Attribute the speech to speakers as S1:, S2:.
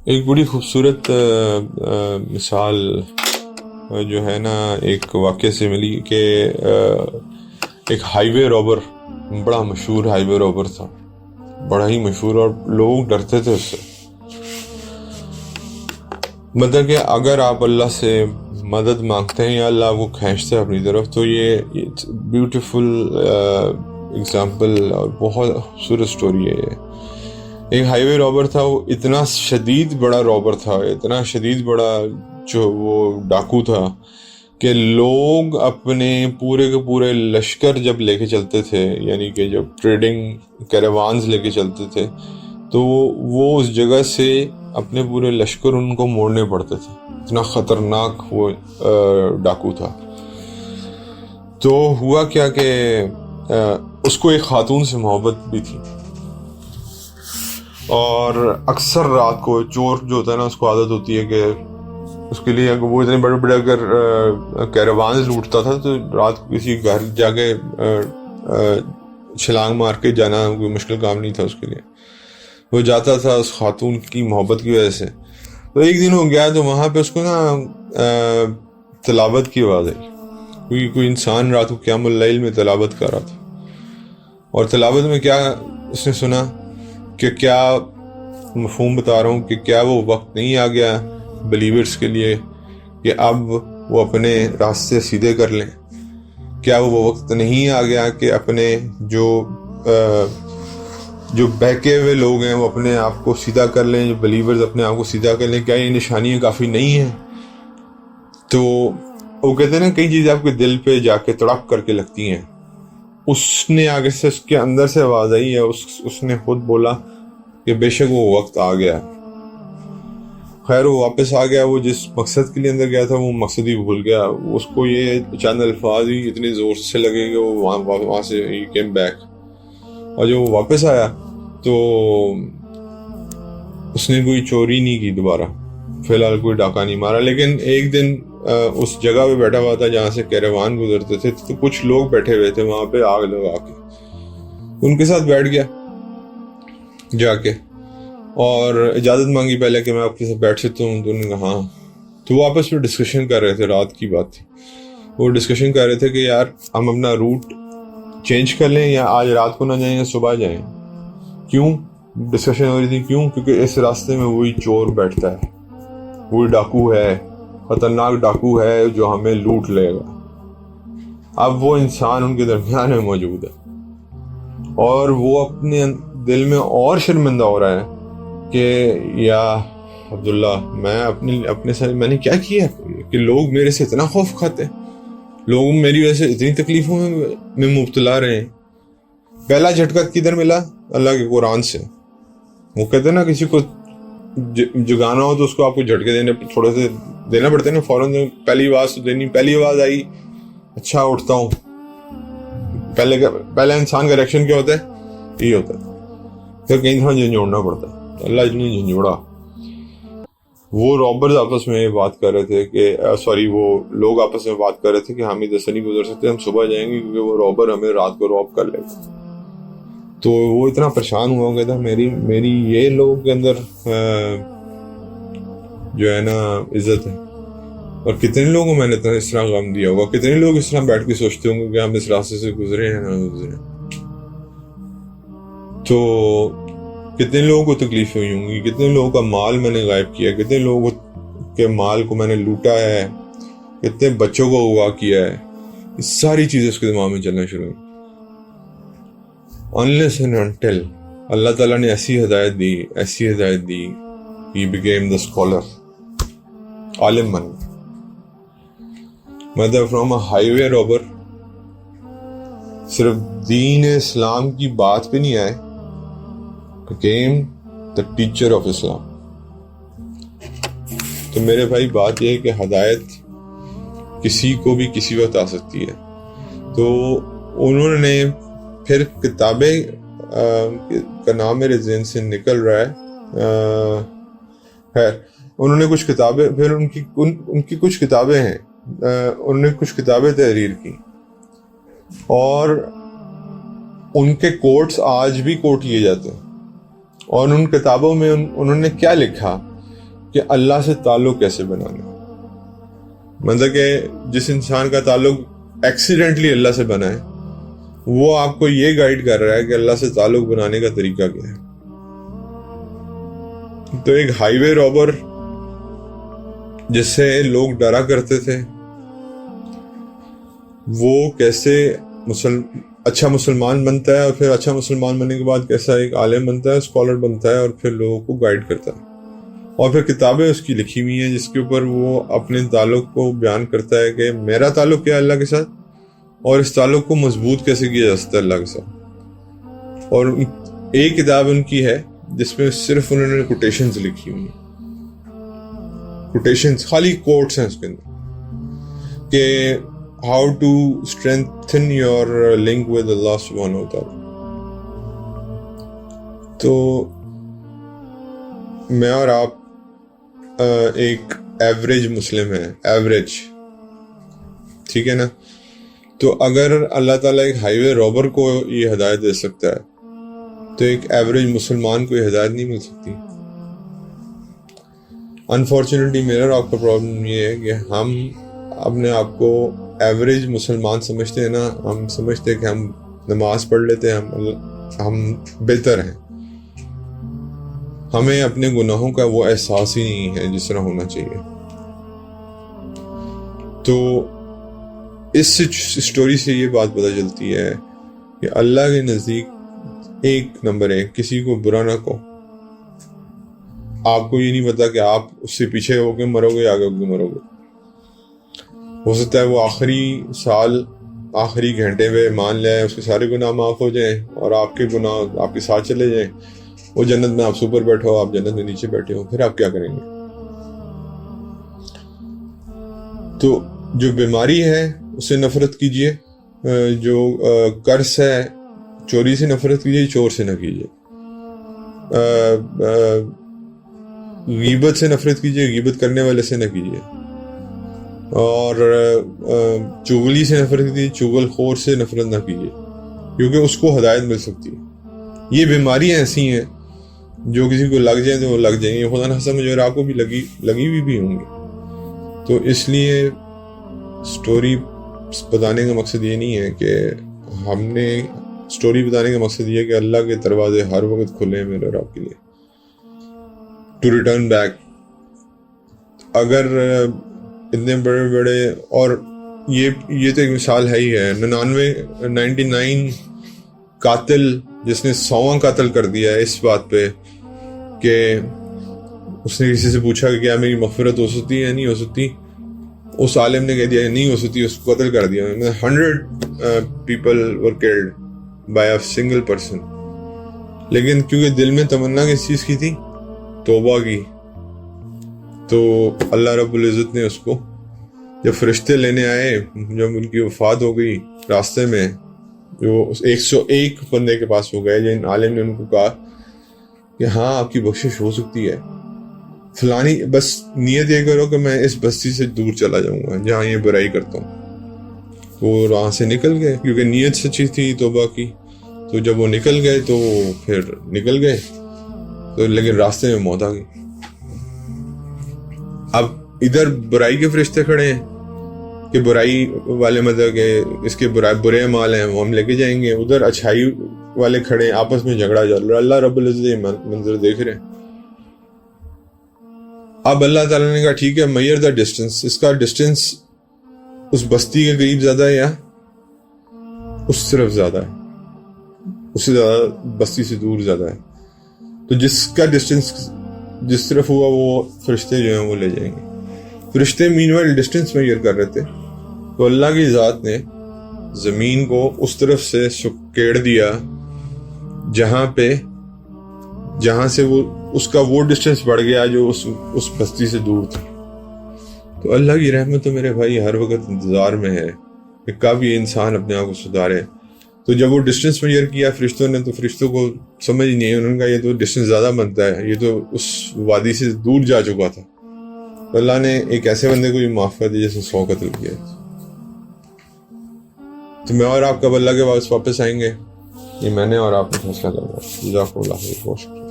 S1: ایک بڑی خوبصورت مثال جو ہے نا ایک واقعے سے ملی کہ ایک ہائی وے رابر، بڑا مشہور ہائی وے رابر تھا، بڑا ہی مشہور، اور لوگ ڈرتے تھے اس سے. مطلب کہ اگر آپ اللہ سے مدد مانگتے ہیں یا اللہ آپ کو کھینچتے ہیں اپنی طرف، تو یہ بیوٹیفل اگزامپل اور بہت خوبصورت سٹوری ہے. یہ ایک ہائی وے رابر تھا، وہ اتنا شدید بڑا رابر تھا، اتنا شدید بڑا جو وہ ڈاکو تھا کہ لوگ اپنے پورے کے پورے لشکر جب لے کے چلتے تھے، یعنی کہ جب ٹریڈنگ کیروانز لے کے چلتے تھے، تو وہ اس جگہ سے اپنے پورے لشکر ان کو موڑنے پڑتے تھے. اتنا خطرناک وہ ڈاکو تھا. تو ہوا کیا کہ اس کو ایک خاتون سے محبت بھی تھی، اور اکثر رات کو چور جو ہوتا ہے نا، اس کو عادت ہوتی ہے کہ اس کے لیے وہ اتنے بڑے بڑے اگر کیروانز لوٹتا تھا تو رات کو کسی گھر جا کے چھلانگ مار کے جانا کوئی مشکل کام نہیں تھا اس کے لیے. وہ جاتا تھا اس خاتون کی محبت کی وجہ سے. تو ایک دن ہو گیا تو وہاں پہ اس کو نا تلاوت کی آواز آئی. کوئی انسان رات کو قیام اللیل میں تلاوت کر رہا تھا، اور تلاوت میں کیا اس نے سنا کہ کیا مفہوم بتا رہا ہوں کہ کیا وہ وقت نہیں آ گیا بلیورز کے لیے کہ اب وہ اپنے راستے سیدھے کر لیں؟ کیا وہ وقت نہیں آ گیا کہ اپنے جو بہکے ہوئے لوگ ہیں وہ اپنے آپ کو سیدھا کر لیں، جو بلیورز اپنے آپ کو سیدھا کر لیں؟ کیا یہ نشانیاں کافی نہیں ہیں؟ تو وہ کہتے ہیں نا، کئی چیزیں آپ کے دل پہ جا کے تڑپ کر کے لگتی ہیں. اس نے آگے سے اس کے اندر سے آواز آئی ہے، اس نے خود بولا کہ بے شک وہ وقت آ گیا. خیر وہ واپس آ گیا. وہ جس مقصد کے لیے اندر گیا تھا وہ مقصد ہی بھول گیا. اس کو یہ چند الفاظ ہی اتنے زور سے لگے کہ وہ وہاں سے ہی کیم بیک. اور جب وہ واپس آیا تو اس نے کوئی چوری نہیں کی دوبارہ، فی الحال کوئی ڈاکہ نہیں مارا. لیکن ایک دن اس جگہ پہ بیٹھا ہوا تھا جہاں سے کیروان گزرتے تھے، تو کچھ لوگ بیٹھے ہوئے تھے وہاں پہ آگ لگا کے. ان کے ساتھ بیٹھ گیا جا کے، اور اجازت مانگی پہلے کہ میں آپ کے ساتھ بیٹھ سکتا ہوں. تو انہوں نے کہا ہاں. تو وہ آپس میں ڈسکشن کر رہے تھے، رات کی بات تھی. وہ ڈسکشن کر رہے تھے کہ یار ہم اپنا روٹ چینج کر لیں، یا آج رات کو نہ جائیں یا صبح جائیں. کیوں ڈسکشن ہو رہی تھی؟ کیونکہ اس راستے میں وہی چور بیٹھتا ہے، وہی ڈاکو ہے، خطرناک ڈاکو ہے جو ہمیں لوٹ لے گا. اب وہ انسان ان کے درمیان میں موجود ہے، اور وہ اپنے دل میں اور شرمندہ ہو رہا ہے کہ یا عبداللہ میں اپنے ساتھ میں نے کیا کیا کہ لوگ میرے سے اتنا خوف کھاتے ہیں، لوگ میری وجہ سے اتنی تکلیفوں میں مبتلا رہے ہیں. پہلا جھٹکا کدھر ملا؟ اللہ کے قرآن سے. وہ کہتے ہیں نا کسی کو جگانا ہو تو اس کو آپ کو جھٹکے تھوڑے سے دینا پڑتے ہیں نا، فوراً پہلی آواز تو دینی. پہلی آواز آئی، اچھا اٹھتا ہوں. پہلے انسان کا ریئیکشن کیا ہوتا ہے؟ یہ ہوتا ہے. پھر کہیں تھوڑا جھنجھوڑنا پڑتا ہے. اللہ اتنی جھنجھوڑا. وہ رابرز آپس میں بات کر رہے تھے کہ وہ لوگ آپس میں بات کر رہے تھے کہ ہم ادھر سے نہیں گزر سکتے، ہم صبح جائیں گے کیونکہ وہ رابر ہمیں رات کو راب کر لے گا. تو وہ اتنا پریشان ہوا گیا تھا. میری یہ لوگوں کے اندر جو ہے نا عزت ہے. اور کتنے لوگوں کو میں نے اس طرح غم دیا ہوگا، کتنے لوگ اس طرح بیٹھ کے سوچتے ہوں گے کہ ہم اس راستے سے گزرے ہیں نہ گزرے. تو کتنے لوگوں کو تکلیف ہوئی ہوں گی، کتنے لوگوں کا مال میں نے غائب کیا، کتنے لوگوں کے مال کو میں نے لوٹا ہے، کتنے بچوں کو اغوا کیا ہے. یہ ساری چیزیں اس کے دماغ میں چلنا شروع ہوئی. Unless and until اللہ تعالیٰ نے ایسی ہدایت دی he became the scholar. عالم بن گیا. مطلب from a highway robber صرف دین اسلام کی بات پہ نہیں آئے، became the teacher of Islam. تو میرے بھائی بات یہ ہے کہ ہدایت کسی کو بھی کسی وقت آ سکتی ہے. تو انہوں نے پھر کتابیں کا نام میرے ذہن سے نکل رہا ہے، انہوں نے کچھ کتابیں، پھر ان کی کچھ کتابیں ہیں، انہوں نے کچھ کتابیں تحریر کی، اور ان کے کوٹس آج بھی کوٹ کیے جاتے ہیں. اور ان کتابوں میں انہوں نے کیا لکھا کہ اللہ سے تعلق کیسے بنانا ہے. مطلب کہ جس انسان کا تعلق ایکسیڈنٹلی اللہ سے بنا ہے وہ آپ کو یہ گائیڈ کر رہا ہے کہ اللہ سے تعلق بنانے کا طریقہ کیا ہے. تو ایک ہائی وے رابر جس سے لوگ ڈرا کرتے تھے وہ کیسے اچھا مسلمان بنتا ہے، اور پھر اچھا مسلمان بننے کے بعد کیسا ایک عالم بنتا ہے، اسکالر بنتا ہے، اور پھر لوگوں کو گائیڈ کرتا ہے. اور پھر کتابیں اس کی لکھی ہوئی ہیں جس کے اوپر وہ اپنے تعلق کو بیان کرتا ہے کہ میرا تعلق کیا ہے اللہ کے ساتھ، اور اس تعلق کو مضبوط کیسے کیا جا سکتا ہے اللہ کے ساتھ. اور ایک کتاب ان کی ہے جس میں صرف انہوں نے کوٹیشنز لکھی ہوئی ہیں، کوٹیشنز خالی کوٹس ہیں اس کے اندر، کہ how to strengthen your link with Allah سبحانہ و تعالی. تو میں اور آپ ایک ایوریج مسلم ہے، ایوریج، ٹھیک ہے نا. تو اگر اللہ تعالیٰ ایک ہائی وے رابر کو یہ ہدایت دے سکتا ہے تو ایک ایوریج مسلمان کو یہ ہدایت نہیں مل سکتی. انفارچونیٹلی میرا اور آپ کا پرابلم یہ ہے کہ ہم اپنے آپ کو ایوریج مسلمان سمجھتے ہیں نا. ہم سمجھتے ہیں کہ ہم نماز پڑھ لیتے ہیں، ہم بہتر ہیں. ہمیں اپنے گناہوں کا وہ احساس ہی نہیں ہے جس طرح ہونا چاہیے. تو اس سٹوری سے یہ بات پتہ چلتی ہے کہ اللہ کے نزدیک ایک نمبر ہے، کسی کو برا نہ کہو. آپ کو یہ نہیں پتا کہ آپ اس سے پیچھے ہو کے مرو گے یا آگے ہو کے مرو گے. ہو سکتا ہے وہ آخری سال، آخری گھنٹے میں مان لے اس کے سارے گناہ معاف ہو جائیں اور آپ کے گناہ آپ کے ساتھ چلے جائیں. وہ جنت میں آپ سے اوپر بیٹھے ہو، آپ جنت میں نیچے بیٹھے ہو، پھر آپ کیا کریں گے؟ تو جو بیماری ہے اس سے نفرت کیجئے، جو قرض ہے چوری سے نفرت کیجئے، چور سے نہ کیجئے. غیبت سے نفرت کیجئے، غیبت کرنے والے سے نہ کیجئے. اور چغلی سے نفرت کیجئے، چغل خور سے نفرت نہ کیجئے، کیونکہ اس کو ہدایت مل سکتی ہے. یہ بیماریاں ایسی ہیں جو کسی کو لگ جائیں تو وہ لگ جائیں گی. خدا نہ خواستہ مجھے اور آپ کو بھی لگی ہوئی بھی ہوں گی. تو اس لیے سٹوری بتانے کا مقصد یہ نہیں ہے کہ ہم نے سٹوری بتانے کا مقصد یہ ہے کہ اللہ کے دروازے ہر وقت کھلے ہیں میرے اور آپ کے لیے ٹو ریٹرن بیک. اگر اتنے بڑے اور یہ تو ایک مثال ہے ہی ہے. 99 قاتل جس نے 100واں قتل کر دیا ہے اس بات پہ کہ اس نے کسی سے پوچھا کہ کیا میری مغفرت ہو سکتی ہے یا نہیں ہو سکتی. اس عالم نے کہہ دیا نہیں ہو سکتی، اس کو قتل کر دیا. 100 people were killed by a single person. لیکن کیونکہ دل میں تمنا کس چیز کی تھی؟ توبہ کی. تو اللہ رب العزت نے اس کو جب فرشتے لینے آئے، جب ان کی وفات ہو گئی راستے میں، جو 101 بندے کے پاس ہو گئے، جن عالم نے ان کو کہا کہ ہاں آپ کی بخشش ہو سکتی ہے، فلانی بس نیت یہ کرو کہ میں اس بستی سے دور چلا جاؤں گا جہاں یہ برائی کرتا ہوں. وہ وہاں سے نکل گئے کیونکہ نیت سچی تھی توبہ کی. تو جب وہ نکل گئے تو پھر نکل گئے تو لیکن راستے میں موت آ گئی. اب ادھر برائی کے فرشتے کھڑے ہیں کہ برائی والے مطلب کہ اس کے برے اعمال ہیں وہ ہم لے کے جائیں گے. ادھر اچھائی والے کھڑے ہیں، آپس میں جھگڑا چل رہا ہے. اللہ رب العزت یہ منظر دیکھ رہے ہیں. اب اللہ تعالیٰ نے کہا ٹھیک ہے، میئر دا ڈسٹینس. اس کا ڈسٹینس اس بستی کے قریب زیادہ ہے یا اس طرف زیادہ ہے؟ اس سے زیادہ بستی سے دور زیادہ ہے. تو جس کا ڈسٹینس جس طرف ہوا وہ فرشتے جو ہیں وہ لے جائیں گے. فرشتے مینوائل ڈسٹینس میئر کر رہے تھے. تو اللہ کی ذات نے زمین کو اس طرف سے سکیڑ دیا جہاں سے وہ اس کا وہ ڈسٹینس بڑھ گیا جو اس بستی سے دور تھی. تو اللہ کی رحمت تو میرے بھائی ہر وقت انتظار میں ہے کہ کب یہ انسان اپنے آپ کو سدھارے. تو جب وہ ڈسٹینس میئر کیا فرشتوں نے تو فرشتوں کو سمجھ نہیں، انہوں نے کہا یہ تو ڈسٹینس زیادہ بنتا ہے، یہ تو اس وادی سے دور جا چکا تھا. تو اللہ نے ایک ایسے بندے کو یہ معاف کر دیا جس نے 100 قتل کیا. تو میں اور آپ کب اللہ کے واپس آئیں گے، یہ میں نے اور آپ نے فیصلہ کرنا ہے. جزاک اللہ خیر.